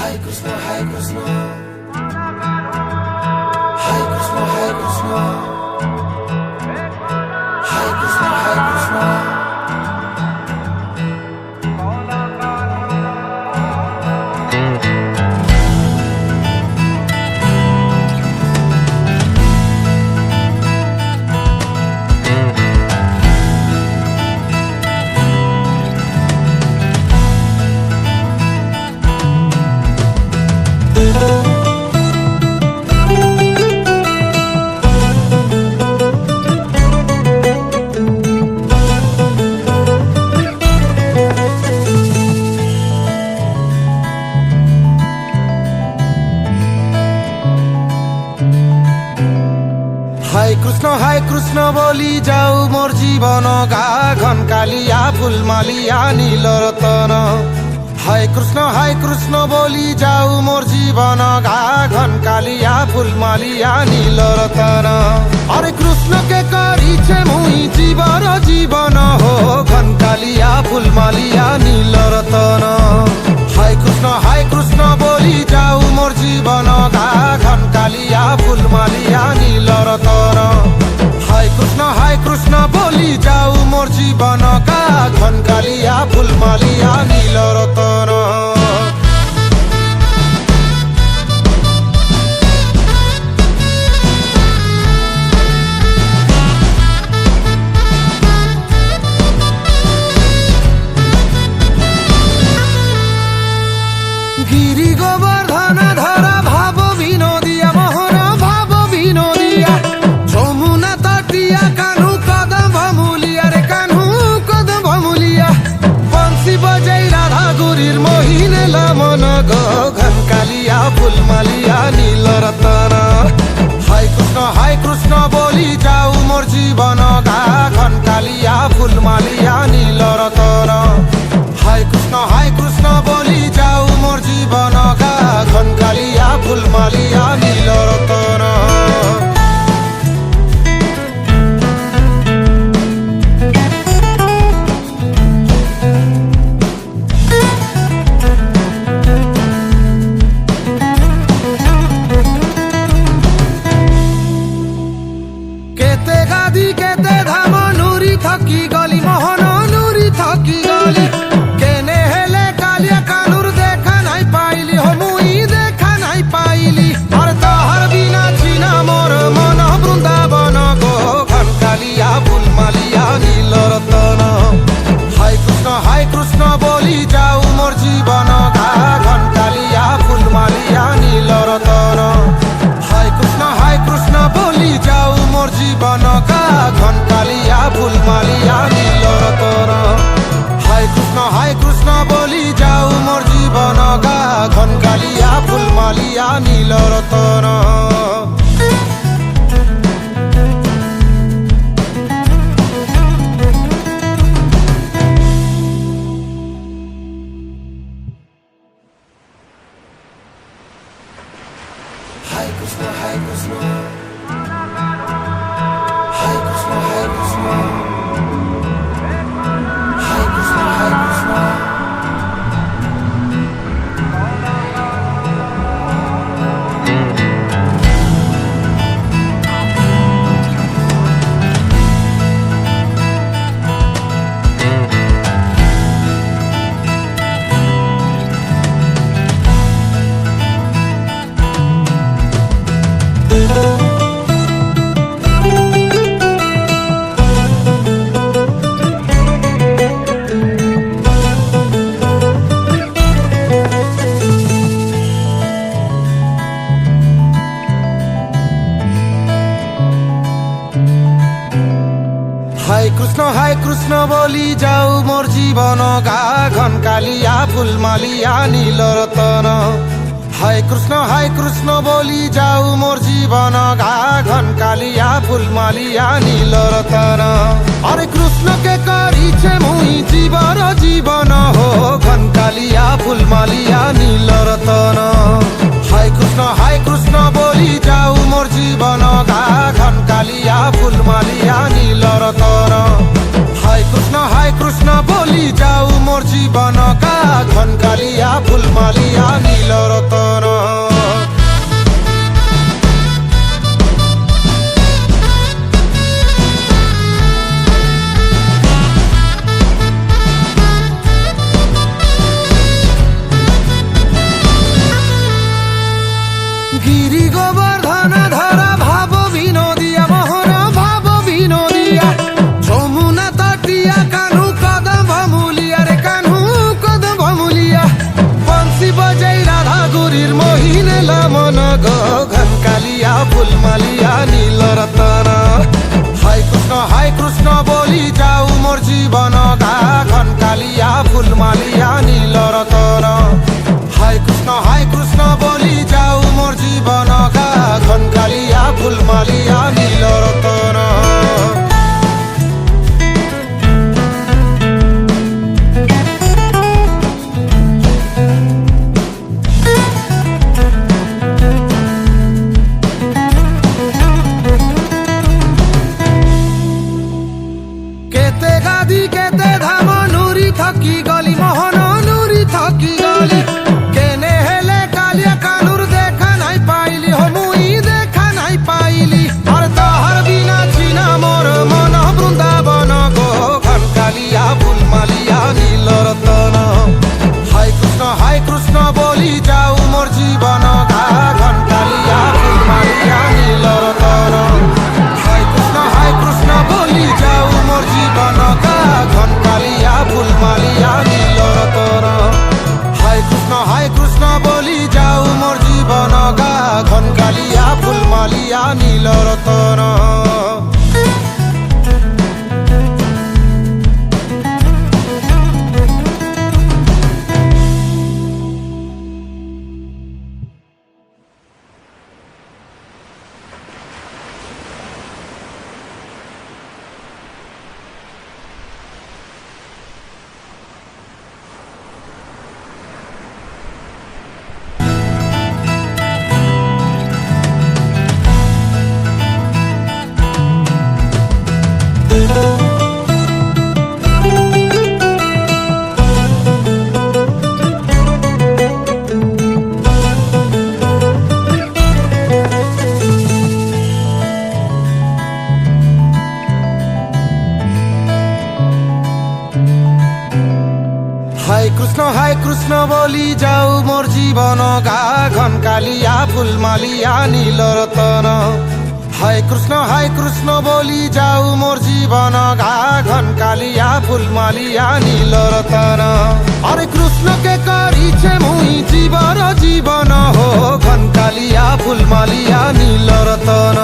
Hare Krishna, Hare Krishna, Hare Krishna, Hare Krishna, Hare Krishna, Hare Krishna. হায় কৃষ্ণ বলি যাও মোর জীবন গা ঘন কালিয়া ফুল মালিয়া নীল রতন। হায় কৃষ্ণ বলি যাও মোর জীবন গা ঘন কালিয়া ফুল মালিয়া নীল রতন। আরে কৃষ্ণকে করিছে মুই জীবন জীবন হো ঘন কালিয়া ফুল মালিয়া নীল রতন। হায় কৃষ্ণ বলি যাও মোর জীবন গা ঘন কালিয়া ফুল মালিয়া নীল রতন। হায় কৃষ্ণ বলি যাও মোর জীবন গা ঘন কালিয়া ফুল মালিয়া নীল রতন। গিরি গোবর্ধন ধরা ভাব বিনোদিয়া মোহন ভাব বিনোদিয়া যমুনা তটিয়া কানু কদম ভমুলিয়া রে কানু কদম ভমুলিয়া বংশী বজাই রাধা গুরির মোহিনে লামন গো ঘন কালিয়া ফুল মালিয়া নীল রতন। হায় কৃষ্ণ বলি যাও মোর জীবন গা ঘন কালিয়া ফুল মালিয়া নীল রতন। হায় কৃষ্ণ বলি যাও মোর জীবন গা ঘন কালিয়া ফুল মালিয়া নীল রতন। কেতে গাদি কেতে ধাম নুরি থকি গলি মোহন নুরি থকি গলি কেনে হেলে কালিয়া কানুর দেখা নাই পাইলি হো মুই দেখা নাই পাইলি। আর তাহার বিনা চিনা মোর মন বৃন্দাবন গো ঘন কালিয়া ফুল মালিয়া নীল রতন। হায় কৃষ্ণ বলি যাও মোর জীবন গা ঘন কালিয়া ফুল মালিয়া নীল রতন। হায় কৃষ্ণ বলি যাও মোর জীবন গা ঘন কালিয়া ফুল মালিয়া নীল রতন। হায় কৃষ্ণ বলি যাও মোর জীবন গা ঘন কালিয়া ফুল মালিয়া নীল Ratan. Hare Krishna, Hare Krishna, Hare Krishna, Hare Krishna, Hare Krishna, Hare Krishna. হায় কৃষ্ণ বলি যাও মোর জীবন গা ঘন কালিয়া ফুল মালিয়া নীল রতন। হায় কৃষ্ণ বলি যাও মোর জীবন গা ঘন কালিয়া ফুল মালিয়া নীল রতন। আরে কৃষ্ণকে করিছে মুই জীবন জীবন হো ঘন কালিয়া ফুল মালিয়া নীল রতন। হায় কৃষ্ণ বলি যাও মোর জীবন গা ঘন কালিয়া ফুল মালিয়া নীল রতন। হায় কৃষ্ণ বলি যাও মোর জীবন গা ঘন কালিয়া ফুল মালিয়া নীল রতন। ফুলমালিয়া নীল রতন হাই কৃষ্ণ বলি যাও মোর জীবন গা ঘন কালিয়া ফুলমালিয়া নীল রতন হাই কৃষ্ণ বলি যাও মোর জীবন গা ঘন কালিয়া ফুলমালিয়া নীল রতন কেতে গাদি কেতে ধাম নুরি থকি গলি মোহন নুরি থকি গলি কেনে হেলে কালিয়া কালুর দেখা নাই পাইলি হো মুই দেখা নাই পাইলি আর তাহার বিনা চিনা মোর মন বৃন্দাবন গো ঘন কালিয়া ফুলমালিয়া নীল রতন হাই কৃষ্ণ বলি যাও মোর জীবন গা ঘন কালিয়া ফুলমালিয়া নীল রতন হাই কৃষ্ণ বলি যাও মোর জীবন গা ঘন কালিয়া ফুলমালিয়া নীল রতন হাই কৃষ্ণ বলি যাও মোর জীবন গা ঘন কালিয়া ফুলমালিয়া নীল রতন হাই কৃষ্ণ বলি যাও মোর জীবন গা ঘন কালিয়া ফুলমালিয়া নীল রতন হাই কৃষ্ণ বলি যাও মোর জীবন গা ঘন কালিয়া ফুলমালিয়া নীল রতন আরে কৃষ্ণকে করিছে মুই জীবন হো ঘন কালিয়া ফুলমালিয়া নীল রতন